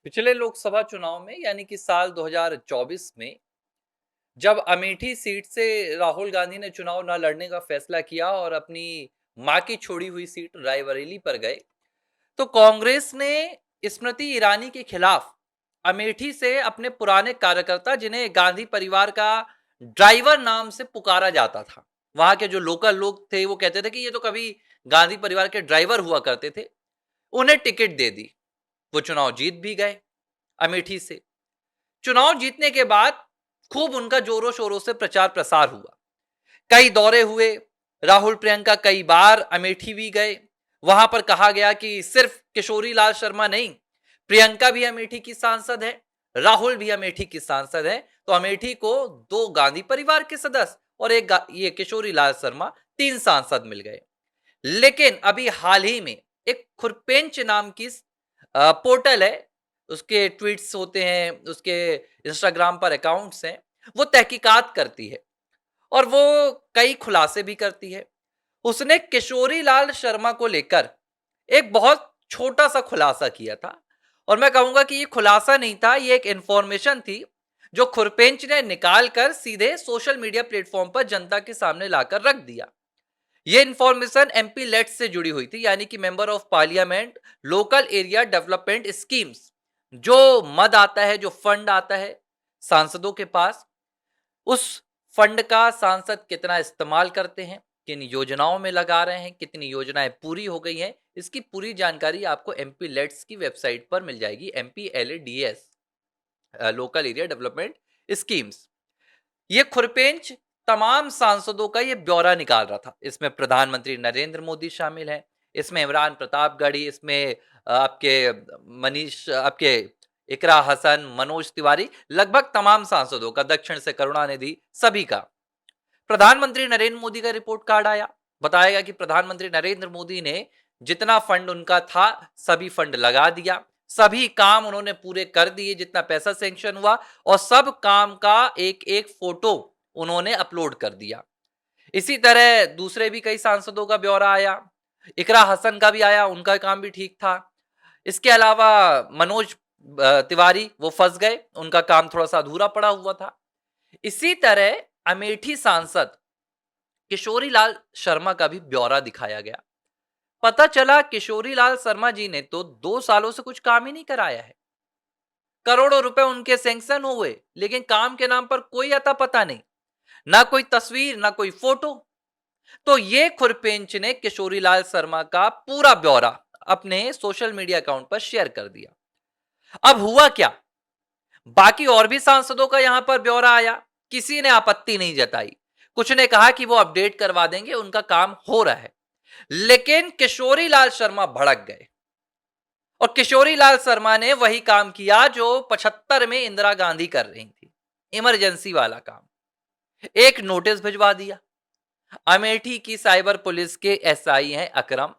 पिछले लोकसभा चुनाव में यानी कि साल 2024 में जब अमेठी सीट से राहुल गांधी ने चुनाव न लड़ने का फैसला किया और अपनी मां की छोड़ी हुई सीट रायबरेली पर गए, तो कांग्रेस ने स्मृति ईरानी के खिलाफ अमेठी से अपने पुराने कार्यकर्ता, जिन्हें गांधी परिवार का ड्राइवर नाम से पुकारा जाता था, वहां के जो लोकल लोग थे वो कहते थे कि ये तो कभी गांधी परिवार के ड्राइवर हुआ करते थे, उन्हें टिकट दे दी। वो चुनाव जीत भी गए अमेठी से। चुनाव जीतने के बाद खूब उनका जोरों शोरों से प्रचार प्रसार हुआ, कई दौरे हुए। राहुल प्रियंका कई बार अमेठी भी गए। वहां पर कहा गया कि सिर्फ किशोरी लाल शर्मा नहीं, प्रियंका भी अमेठी की सांसद है, राहुल भी अमेठी की सांसद है, तो अमेठी को दो गांधी परिवार के सदस्य और एक ये किशोरी लाल शर्मा, तीन सांसद मिल गए। लेकिन अभी हाल ही में एक खुरपेंच नाम की पोर्टल है, उसके ट्वीट्स होते हैं, उसके इंस्टाग्राम पर अकाउंट्स हैं, वो तहकीकात करती है और वो कई खुलासे भी करती है। उसने किशोरी लाल शर्मा को लेकर एक बहुत छोटा सा खुलासा किया था, और मैं कहूंगा कि ये खुलासा नहीं था, ये एक इंफॉर्मेशन थी जो खुरपेंच ने निकाल कर सीधे सोशल मीडिया प्लेटफॉर्म पर जनता के सामने लाकर रख दिया। ये इंफॉर्मेशन एमपी लेट से जुड़ी हुई थी, यानी कि member of parliament local area development schemes. जो मद आता है, जो फंड आता है सांसदों के पास, उस फंड का सांसद कितना इस्तेमाल करते हैं, किन योजनाओं में लगा रहे हैं, कितनी योजनाएं पूरी हो गई हैं, इसकी पूरी जानकारी आपको एमपी लेट्स की वेबसाइट पर मिल जाएगी। MPLADS local area development schemes. ये खुरपेंच तमाम सांसदों का ये ब्यौरा निकाल रहा था। इसमें प्रधानमंत्री नरेंद्र मोदी शामिल है, इसमें इमरान प्रतापगढ़ी, इसमें आपके मनीष, आपके इकरा हसन, मनोज तिवारी, लगभग तमाम सांसदों का, दक्षिण से करुणानिधि, सभी का। प्रधानमंत्री नरेंद्र मोदी का रिपोर्ट कार्ड आया, बताएगा कि प्रधानमंत्री नरेंद्र मोदी ने जितना फंड उनका था सभी फंड लगा दिया, सभी काम उन्होंने पूरे कर दिए, जितना पैसा सैंक्शन हुआ, और सब काम का एक एक फोटो उन्होंने अपलोड कर दिया। इसी तरह दूसरे भी कई सांसदों का ब्यौरा आया, इकरा हसन का भी आया, उनका काम भी ठीक था। इसके अलावा मनोज तिवारी, वो फंस गए, उनका काम थोड़ा सा अधूरा पड़ा हुआ था। इसी तरह अमेठी सांसद किशोरी लाल शर्मा का भी ब्यौरा दिखाया गया। पता चला किशोरी लाल शर्मा जी ने तो 2 सालों से कुछ काम ही नहीं कराया है। करोड़ों रुपए उनके सैंक्शन हुए, लेकिन काम के नाम पर कोई अता पता नहीं, ना कोई तस्वीर, ना कोई फोटो। तो ये खुरपेंच ने किशोरी लाल शर्मा का पूरा ब्यौरा अपने सोशल मीडिया अकाउंट पर शेयर कर दिया। अब हुआ क्या, बाकी और भी सांसदों का यहां पर ब्यौरा आया, किसी ने आपत्ति नहीं जताई, कुछ ने कहा कि वो अपडेट करवा देंगे, उनका काम हो रहा है। लेकिन किशोरी लाल शर्मा भड़क गए, और किशोरी लाल शर्मा ने वही काम किया जो 75 में इंदिरा गांधी कर रही थी, इमरजेंसी वाला काम। एक नोटिस भिजवा दिया। अमेठी की साइबर पुलिस के SI हैं अकरम,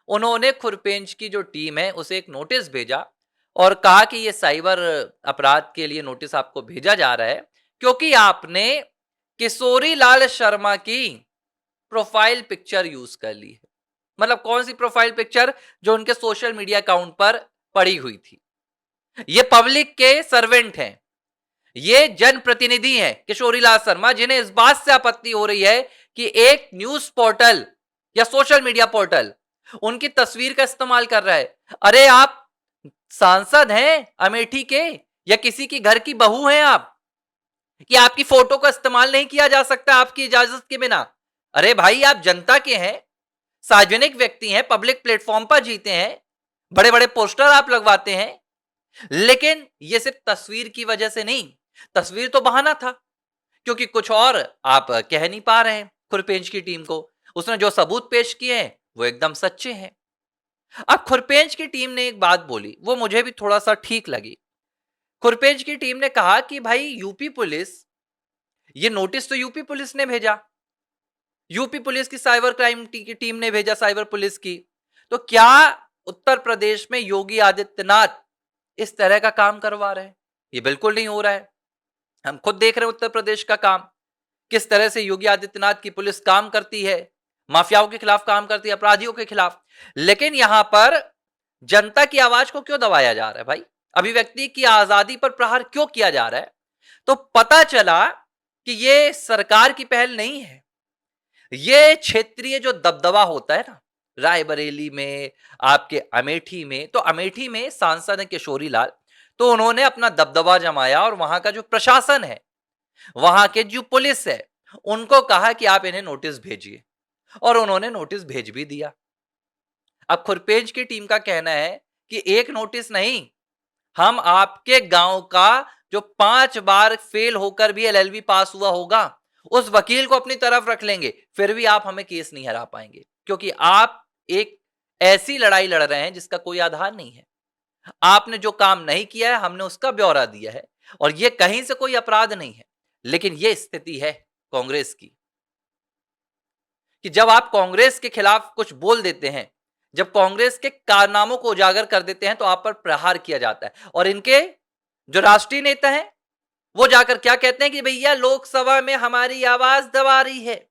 उन्होंने खुरपेंच की जो टीम है उसे एक नोटिस भेजा और कहा कि यह साइबर अपराध के लिए नोटिस आपको भेजा जा रहा है, क्योंकि आपने किशोरी लाल शर्मा की प्रोफाइल पिक्चर यूज कर ली है। मतलब कौन सी प्रोफाइल पिक्चर, जो उनके सोशल मीडिया अकाउंट पर पड़ी हुई थी। ये पब्लिक के सर्वेंट हैं, ये जनप्रतिनिधि हैं किशोरी लाल शर्मा, जिन्हें इस बात से आपत्ति हो रही है कि एक न्यूज पोर्टल या सोशल मीडिया पोर्टल उनकी तस्वीर का इस्तेमाल कर रहा है। अरे आप सांसद हैं अमेठी के, या किसी की घर की बहू हैं आप, कि आपकी फोटो का इस्तेमाल नहीं किया जा सकता आपकी इजाजत के बिना? अरे भाई, आप जनता के हैं, सार्वजनिक व्यक्ति हैं, पब्लिक प्लेटफॉर्म पर जीते हैं, बड़े बड़े पोस्टर आप लगवाते हैं, लेकिन ये सिर्फ तस्वीर की वजह से नहीं। तस्वीर तो बहाना था, क्योंकि कुछ और आप कह नहीं पा रहे हैं खुरपेंच की टीम को। उसने जो सबूत पेश किए हैं वो एकदम सच्चे हैं। अब खुरपेंच की टीम ने एक बात बोली, वो मुझे भी थोड़ा सा ठीक लगी। खुरपेंच की टीम ने कहा कि भाई यूपी पुलिस, ये नोटिस तो यूपी पुलिस ने भेजा, यूपी पुलिस की साइबर क्राइम की टीम ने भेजा, साइबर पुलिस की। तो क्या उत्तर प्रदेश में योगी आदित्यनाथ इस तरह का काम करवा रहे हैं? ये बिल्कुल नहीं हो रहा है। हम खुद देख रहे हैं उत्तर प्रदेश का काम, किस तरह से योगी आदित्यनाथ की पुलिस काम करती है, माफियाओं के खिलाफ काम करती है, अपराधियों के खिलाफ। लेकिन यहां पर जनता की आवाज को क्यों दबाया जा रहा है भाई? अभिव्यक्ति की आजादी पर प्रहार क्यों किया जा रहा है, तो पता चला कि ये सरकार की पहल नहीं है। ये क्षेत्रीय जो दबदबा होता है ना, रायबरेली में, आपके अमेठी में, तो अमेठी में सांसद है किशोरी लाल, तो उन्होंने अपना दबदबा जमाया और वहां का जो प्रशासन है, वहां के जो पुलिस है, उनको कहा कि आप इन्हें नोटिस भेजिए, और उन्होंने नोटिस भेज भी दिया। अब खुरपेंच की टीम का कहना है कि एक नोटिस नहीं, हम आपके गांव का जो 5 बार फेल होकर भी एलएलबी पास हुआ होगा, उस वकील को अपनी तरफ रख लेंगे, फिर भी आप हमें केस नहीं हरा पाएंगे, क्योंकि आप एक ऐसी लड़ाई लड़ रहे हैं जिसका कोई आधार नहीं है। आपने जो काम नहीं किया है, हमने उसका ब्यौरा दिया है, और यह कहीं से कोई अपराध नहीं है। लेकिन यह स्थिति है कांग्रेस की, कि जब आप कांग्रेस के खिलाफ कुछ बोल देते हैं, जब कांग्रेस के कारनामों को उजागर कर देते हैं, तो आप पर प्रहार किया जाता है। और इनके जो राष्ट्रीय नेता हैं, वो जाकर क्या कहते हैं कि भैया लोकसभा में हमारी आवाज दबा रही है,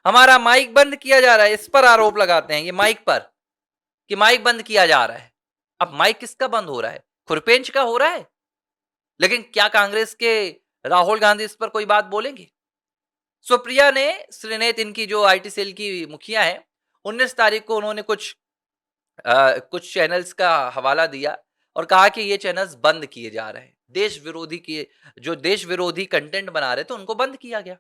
हमारा माइक बंद किया जा रहा है। इस पर आरोप लगाते हैं, ये माइक पर, कि माइक बंद किया जा रहा है। अब माइक किसका बंद हो रहा है? खुरपेंच का हो रहा है। लेकिन क्या कांग्रेस के राहुल गांधी इस पर कोई बात बोलेंगे? सुप्रिया ने श्रीनेत, इनकी जो आईटी सेल की मुखिया है, 19 तारीख को उन्होंने कुछ चैनल्स का हवाला दिया और कहा कि ये चैनल्स बंद किए जा रहे हैं, देश विरोधी के जो देश विरोधी कंटेंट बना रहे थे उनको बंद किया गया।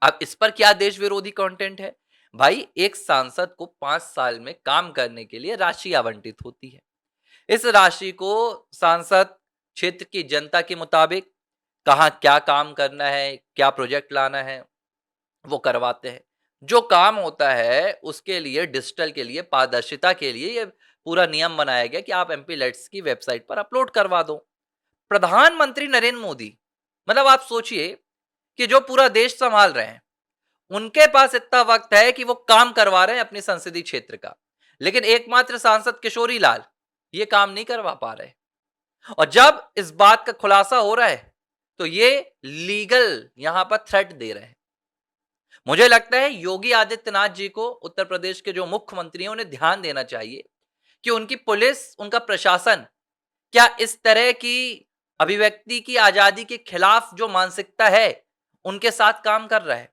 अब इस पर क्या देश विरोधी कंटेंट है? भाई, एक सांसद को 5 साल में काम करने के लिए राशि आवंटित होती है। इस राशि को सांसद क्षेत्र की जनता के मुताबिक कहां क्या काम करना है, क्या प्रोजेक्ट लाना है, वो करवाते हैं। जो काम होता है उसके लिए, डिजिटल के लिए, पारदर्शिता के लिए ये पूरा नियम बनाया गया कि आप एमपी लेट्स की वेबसाइट पर अपलोड करवा दो। प्रधानमंत्री नरेंद्र मोदी, मतलब आप सोचिए कि जो पूरा देश संभाल रहे हैं, उनके पास इतना वक्त है कि वो काम करवा रहे हैं अपने संसदीय क्षेत्र का, लेकिन एकमात्र सांसद किशोरी लाल ये काम नहीं करवा पा रहे। और जब इस बात का खुलासा हो रहा है, तो ये लीगल यहां पर थ्रेट दे रहे हैं। मुझे लगता है योगी आदित्यनाथ जी को, उत्तर प्रदेश के जो मुख्यमंत्री हैं, उन्हें ध्यान देना चाहिए कि उनकी पुलिस, उनका प्रशासन क्या इस तरह की अभिव्यक्ति की आजादी के खिलाफ जो मानसिकता है उनके साथ काम कर रहा है।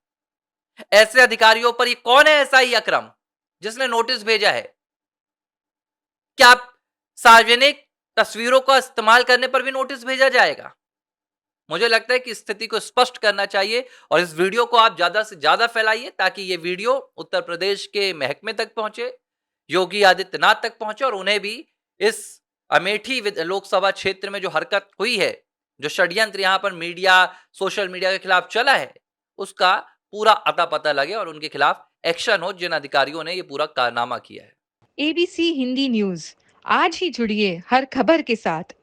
ऐसे अधिकारियों पर ये कौन है ऐसा ही अक्रम जिसने नोटिस भेजा है? क्या आप सार्वजनिक तस्वीरों का इस्तेमाल करने पर भी नोटिस भेजा जाएगा? मुझे लगता है कि स्थिति को स्पष्ट करना चाहिए, और इस वीडियो को आप ज्यादा से ज्यादा फैलाइए ताकि ये वीडियो उत्तर प्रदेश के महकमे तक पहुंचे, योगी आदित्यनाथ तक पहुंचे, और उन्हें भी इस अमेठी लोकसभा क्षेत्र में जो हरकत हुई है, जो षड्यंत्र यहां पर मीडिया, सोशल मीडिया के खिलाफ चला है, उसका पूरा अता पता लगे और उनके खिलाफ एक्शन हो जिन अधिकारियों ने ये पूरा कारनामा किया है। एबीसी हिंदी न्यूज, आज ही जुड़िए हर खबर के साथ।